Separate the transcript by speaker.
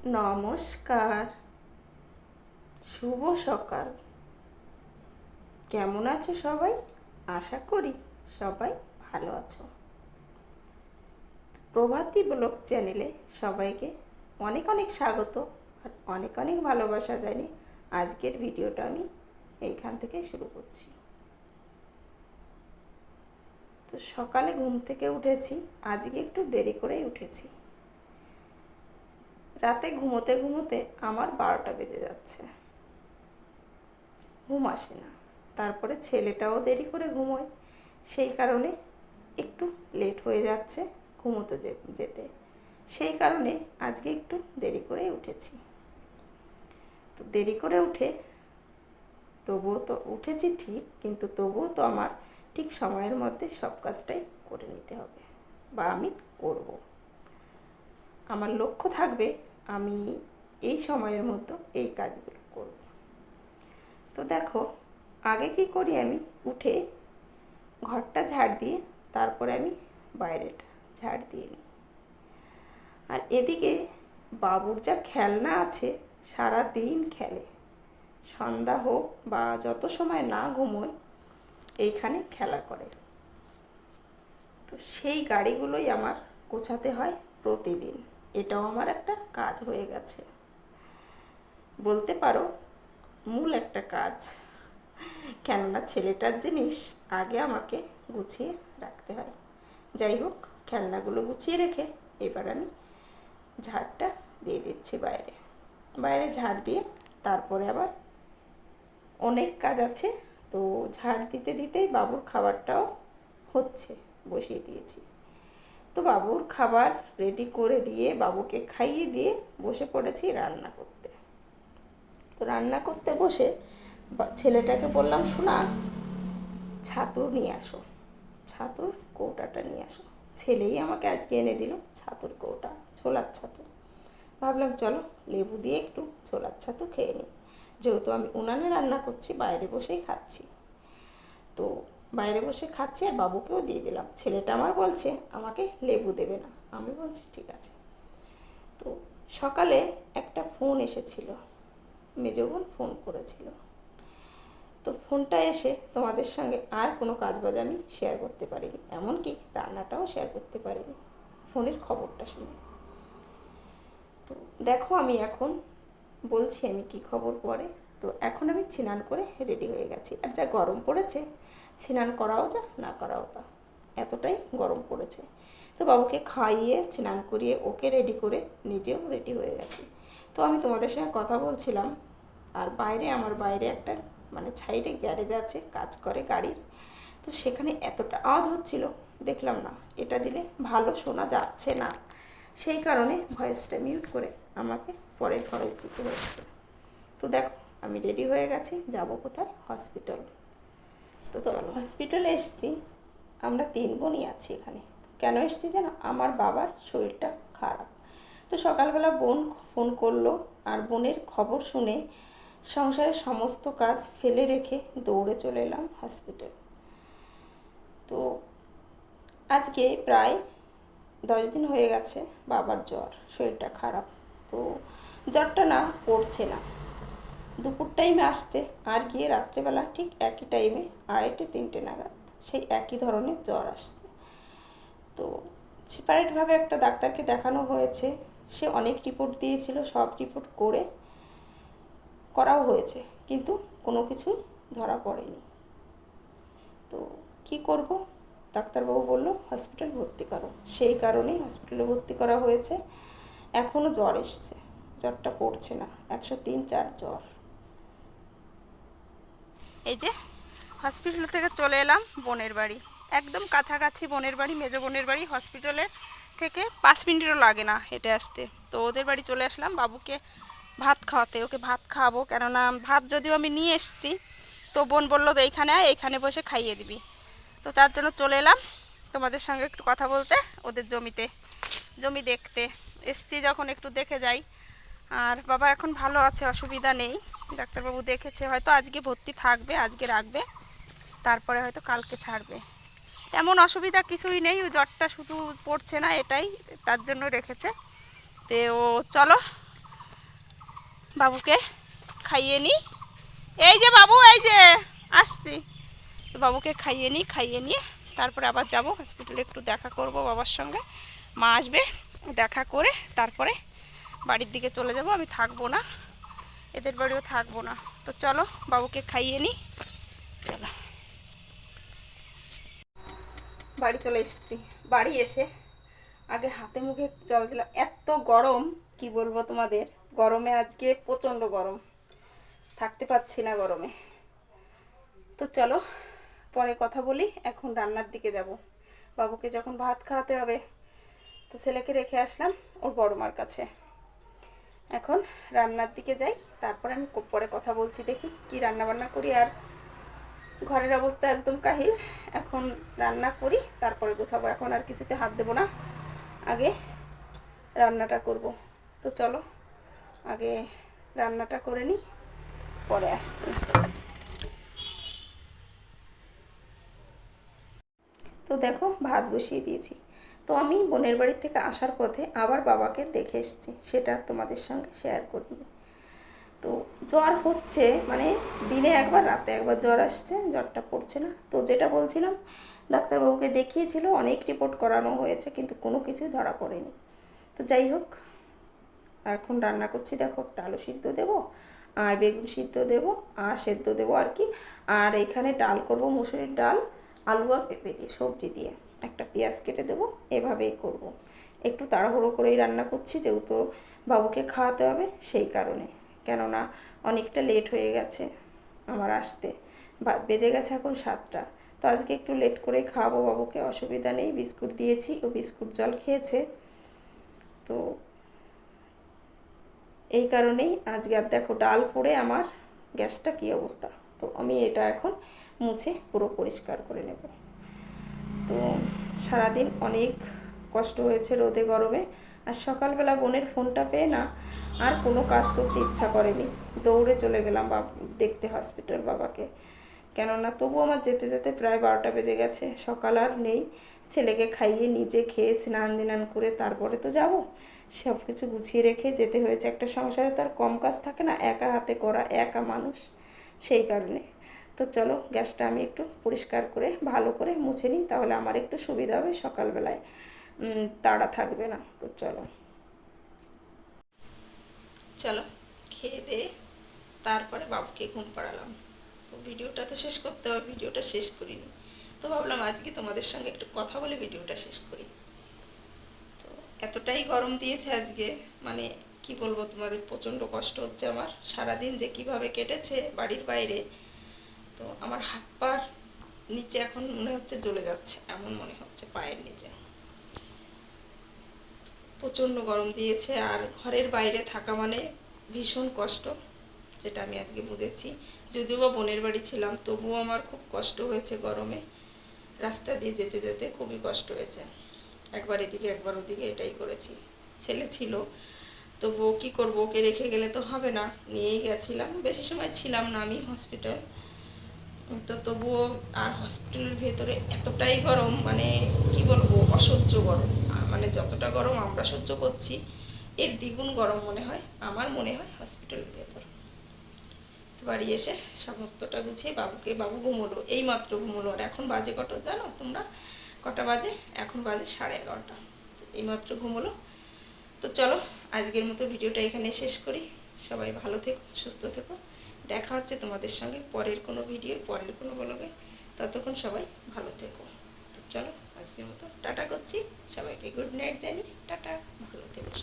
Speaker 1: নমস্কার, শুভ সকাল। কেমন আছো সবাই? আশা করি সবাই ভালো আছো। প্রভাতী ব্লগ চ্যানেলে সবাইকে অনেক অনেক স্বাগত আর অনেক অনেক ভালোবাসা জানি। আজকের ভিডিওটা আমি এইখান থেকে শুরু করছি। তো সকালে ঘুম থেকে উঠেছি, আজকে একটু দেরি করেই উঠেছি। রাতে ঘুমোতে ঘুমোতে আমার 12টা বেজে যাচ্ছে, ঘুম আসে না। তারপরে ছেলেটাও দেরি করে ঘুমোয়, সেই কারণে একটু লেট হয়ে যাচ্ছে ঘুমোতে যেতে। সেই কারণে আজকে একটু দেরি করে উঠেছি। তো দেরি করে উঠে তবুও তো উঠেছি ঠিক, কিন্তু তবুও তো আমার ঠিক সময়ের মধ্যে সব কাজটাই করে নিতে হবে, বা আমি করব। আমার লক্ষ্য থাকবে আমি এই সময়ের মধ্যে এই কাজগুলো করব। তো দেখো, আগে কি করি, আমি উঠে ঘরটা ঝাড় দিয়ে তারপরে আমি বাইরেটা ঝাড় দিয়ে নিই। আর এদিকে বাবুর যা খেলনা আছে, সারা দিন খেলে, সন্ধ্যা হোক বা যত সময় না ঘুমোয় এইখানে খেলা করে। তো সেই গাড়িগুলোই আমার গোছাতে হয় প্রতিদিন। এটাও আমার একটা কাজ হয়ে গেছে, বলতে পারো মূল একটা কাজ। কেননা ছেলেটার জিনিস আগে আমাকে গুছিয়ে রাখতে হয়। যাই হোক, খেলনাগুলো গুছিয়ে রেখে এবার আমি ঝাড়টা দিয়ে দিচ্ছি বাইরে। বাইরে ঝাড় দিয়ে তারপরে আবার অনেক কাজ আছে। তো ঝাড় দিতে দিতেই বাবুর খাবারটাও হচ্ছে, বসিয়ে দিয়েছি। তো বাবুর খাবার রেডি করে দিয়ে বাবুকে খাইয়ে দিয়ে বসে পড়েছি রান্না করতে। তো রান্না করতে বসে ছেলেটাকে বললাম, শোনা, ছাতু নিয়ে আসো, ছাতুর কৌটাটা নিয়ে আসো। ছেলেই আমাকে আজকে এনে দিল ছাতুর কৌটা, ছোলার ছাতু। ভাবলাম চলো লেবু দিয়ে একটু ছোলার ছাতু খেয়ে নিই, যেহেতু আমি উনানে রান্না করছি, বাইরে বসেই খাচ্ছি। তো বাইরে বসে খাচ্ছি আর বাবুকেও দিয়ে দিলাম। ছেলেটা আমার বলছে আমাকে লেবু দেবে না, আমি বলছি ঠিক আছে। তো সকালে একটা ফোন এসেছিল, মেজো বোন ফোন করেছিল। তো ফোনটা এসে তোমাদের সঙ্গে আর কোনো কাজবাজ আমি শেয়ার করতে পারিনি, এমনকি রান্নাটাও শেয়ার করতে পারিনি ফোনের খবরটা শুনে। তো দেখো, আমি এখন বলছি আমি কি খবর পরে। তো এখন আমি স্নান করে রেডি হয়ে গেছি। আর যা গরম পড়েছে, স্নান করাও যা না করাও তা, এতটাই গরম পড়েছে। তো বাবুকে খাইয়ে স্নান করিয়ে ওকে রেডি করে নিজেও রেডি হয়ে গেছি। তো আমি তোমাদের সঙ্গে কথা বলছিলাম, আর বাইরে আমার বাইরে একটা মানে সাইডে গ্যারেজ আছে, কাজ করে গাড়ির। তো সেখানে এতটা আওয়াজ হচ্ছিল, দেখলাম না এটা দিলে ভালো শোনা যাচ্ছে না, সেই কারণে ভয়েসটা মিউট করে আমাকে পরের ভয়েস দিতে হচ্ছে। তো দেখো, আমি রেডি হয়ে গেছি, যাব কোথায়? হসপিটাল। তো চলো, হসপিটালে এসেছি। আমরা 3 বোনই আছি এখানে। কেন এসেছি জানো? আমার বাবার শরীরটা খারাপ। তো সকালবেলা বোন ফোন করলো, আর বোনের খবর শুনে সংসারের সমস্ত কাজ ফেলে রেখে দৌড়ে চলে এলাম হসপিটাল। তো আজকে প্রায় 10 দিন হয়ে গেছে বাবার জ্বর, শরীরটা খারাপ। তো জ্বরটা না পড়ছে না, দুপুর টাইমে আসছে আর গিয়ে রাত্রেবেলা ঠিক একই টাইমে 2:30-3টে নাগাদ সেই একই ধরনের জ্বর আসছে। তো সেপারেটভাবে একটা ডাক্তারকে দেখানো হয়েছে, সে অনেক রিপোর্ট দিয়েছিল, সব রিপোর্ট করাও হয়েছে, কিন্তু কোনো কিছুই ধরা পড়েনি। তো কি করব? ডাক্তারবাবু বললো হসপিটাল ভর্তি করো, সেই কারণেই হসপিটালে ভর্তি করা হয়েছে। এখনও জ্বর এসছে, জ্বরটা পড়ছে না, 103-104 জ্বর। এই যে হসপিটাল থেকে চলে এলাম বোনের বাড়ি, একদম কাছাকাছি বোনের বাড়ি, মেজো বোনের বাড়ি। হসপিটালে থেকে 5 মিনিটও লাগে না হেঁটে আসতে। তো ওদের বাড়ি চলে আসলাম বাবুকে ভাত খাওয়াতে, ওকে ভাত খাওয়াবো। কেননা ভাত যদিও আমি নিয়ে এসেছি, তো বোন বললো তো এইখানে আয়, এইখানে বসে খাইয়ে দিবি। তো তার জন্য চলে এলাম তোমাদের সঙ্গে একটু কথা বলতে, ওদের জমি দেখতে এসছি যখন একটু দেখে যাই। আর বাবা এখন ভালো আছে, অসুবিধা নেই, ডাক্তারবাবু দেখেছে, হয়তো আজকে ভর্তি থাকবে, আজকে রাখবে, তারপরে হয়তো কালকে ছাড়বে। তেমন অসুবিধা কিছুই নেই, জ্বরটা শুধু পড়ছে না, এটাই তার জন্য রেখেছে। তো চলো বাবুকে খাইয়ে নিই। এই যে বাবু, এই যে আসছি। তো বাবুকে খাইয়ে নিয়ে তারপরে আবার যাব হসপিটালে, একটু দেখা করব বাবার সঙ্গে। মা আসবে, দেখা করে তারপরে বাড়ির দিকে চলে যাব। আমি থাকবো না, এদের বাড়িও থাকবো না। তো চলো বাবুকে খাইয়ে নিই। চলো, বাড়ি চলে এসেছি। বাড়ি এসে আগে হাতে মুখে জল দিলাম। এত গরম, কি বলবো তোমাদের। গরমে আজকে প্রচণ্ড গরম, থাকতে পারছি না গরমে। তো চলো পরে কথা বলি। এখন রান্নার দিকে যাব। বাবুকে যখন ভাত খাওয়াতে হবে, তো ছেলেকে রেখে আসলাম ওর বড় মার কাছে। এখন রান্নার দিকে যাই, তারপরে আমি পরে কথা বলছি। দেখি কি রান্না বান্না করি। আর ঘরের অবস্থা একদম কাহিল। এখন রান্না করি, তারপরে গোছাবো। এখন আর কিছুতে হাত দেবো না, আগে রান্নাটা করব। তো চলো আগে রান্নাটা করে নিই, পরে আসছি। তো দেখো ভাত বসিয়ে দিয়েছি। তো আমি বোনের বাড়ি থেকে আসার পথে আবার বাবাকে দেখে এসেছি, সেটা তোমাদের সঙ্গে শেয়ার করব। তো জ্বর হচ্ছে, মানে দিনে একবার রাতে একবার জ্বর আসছে, জ্বরটা পড়ছে না। তো যেটা বলছিলাম, ডাক্তারবাবুকে দেখিয়েছিল, অনেক রিপোর্ট করানো হয়েছে, কিন্তু কোনো কিছুই ধরা পড়েনি। তো যাই হোক, এখন রান্না করছি। দেখো একটা আলু সিদ্ধ দেবো, আর বেগুন সিদ্ধ দেবো, আর সেদ্ধ দেবো আর কি। আর এখানে ডাল করব, মুসুরির ডাল, আলু আর পেঁপে দিয়ে, সবজি দিয়ে। একটা পেঁয়াজ কেটে দেবো, এভাবেই করব। একটু তাড়াহুড়ো করেই রান্না করছি, যেহেতু বাবুকে খাওয়াতে হবে সেই কারণে। কেননা অনেকটা লেট হয়ে গেছে আমার আসতে, বেজে গেছে এখন 7টা। তো আজকে একটু লেট করে খাওয়াবো বাবুকে, অসুবিধা নেই। বিস্কুট দিয়েছি, ও বিস্কুট জল খেয়েছে। তো এই কারণেই আজকে। আর দেখো ডাল পড়ে আমার গ্যাসটা কী অবস্থা। তো আমি এটা এখন মুছে পুরো পরিষ্কার করে নেব। তো সারাদিন অনেক কষ্ট হয়েছে রোদে গরমে। আর সকালবেলা বোনের ফোনটা পেয়ে না আর কোনো কাজ করতে ইচ্ছা করেনি, দৌড়ে চলে গেলাম দেখতে হসপিটাল বাবাকে। কেননা তবু আমার যেতে যেতে প্রায় 12টা বেজে গেছে। সকাল আর নেই, ছেলেকে খাইয়ে নিজে খেয়ে স্নান দিনান করে তারপরে তো যাব। সব কিছু গুছিয়ে রেখে যেতে হয়েছে। একটা সংসারে তার কম কাজ থাকে না, একা হাতে করা, একা মানুষ, সেই কারণে। তো চলো গ্যাসটা আমি একটু পরিষ্কার করে ভালো করে মুছে নিই, তাহলে আমার একটু সুবিধা হবে, সকালবেলায় তাড়া থাকবে না। তো চলো চলো খেয়ে দিয়ে তারপরে বাবুকে ঘুম পাড়ালাম। তো ভিডিওটা তো শেষ করতে হবে, ভিডিওটা শেষ করিনি। তো ভাবলাম আজকে তোমাদের সঙ্গে একটু কথা বলে ভিডিওটা শেষ করি। তো এতটাই গরম দিয়েছে আজকে, মানে কি বলবো তোমাদের, প্রচণ্ড কষ্ট হচ্ছে আমার। সারাদিন যে কিভাবে কেটেছে বাড়ির বাইরে, তো আমার হাত পার নিচে এখন মনে হচ্ছে জ্বলে যাচ্ছে, এমন মনে হচ্ছে পায়ের নিচে। প্রচণ্ড গরম দিয়েছে, আর ঘরের বাইরে থাকা মানে ভীষণ কষ্ট, যেটা আমি আজকে বুঝেছি। যদিও বা বোনের বাড়ি ছিলাম, তবুও আমার খুব কষ্ট হয়েছে গরমে। রাস্তা দিয়ে যেতে যেতে খুবই কষ্ট হয়েছে, একবার এদিকে একবার ওদিকে এটাই করেছি। ছেলে ছিল, তবুও কী করবো, ওকে রেখে গেলে তো হবে না, নিয়েই গেছিলাম। বেশি সময় ছিলাম না আমি হসপিটাল। তো তবুও, আর হসপিটালের ভেতরে এতটাই গরম, মানে কি বলবো, অসহ্য গরম। মানে যতটা গরম আমরা সহ্য করছি, এর দ্বিগুণ গরম মনে হয়, আমার মনে হয় হসপিটালের ভেতর। তো বাড়ি এসে সমস্তটা গুছিয়ে বাবু ঘুমোলো, এই মাত্র ঘুমোলো। আর এখন বাজে কটা জানো তোমরা? কটা বাজে? এখন বাজে 11:30। এইমাত্র ঘুমোলো। তো চলো আজকের মতো ভিডিওটা এখানে শেষ করি। সবাই ভালো থেকো, সুস্থ থেকো। দেখা হচ্ছে তোমাদের সঙ্গে পরের কোনো ভিডিও, পরের কোনো ব্লগে। ততক্ষণ সবাই ভালো থেকো। তো চলো আজকের মতো টাটা করছি, সবাইকে গুড নাইট জানি। টাটা, ভালো থেকো।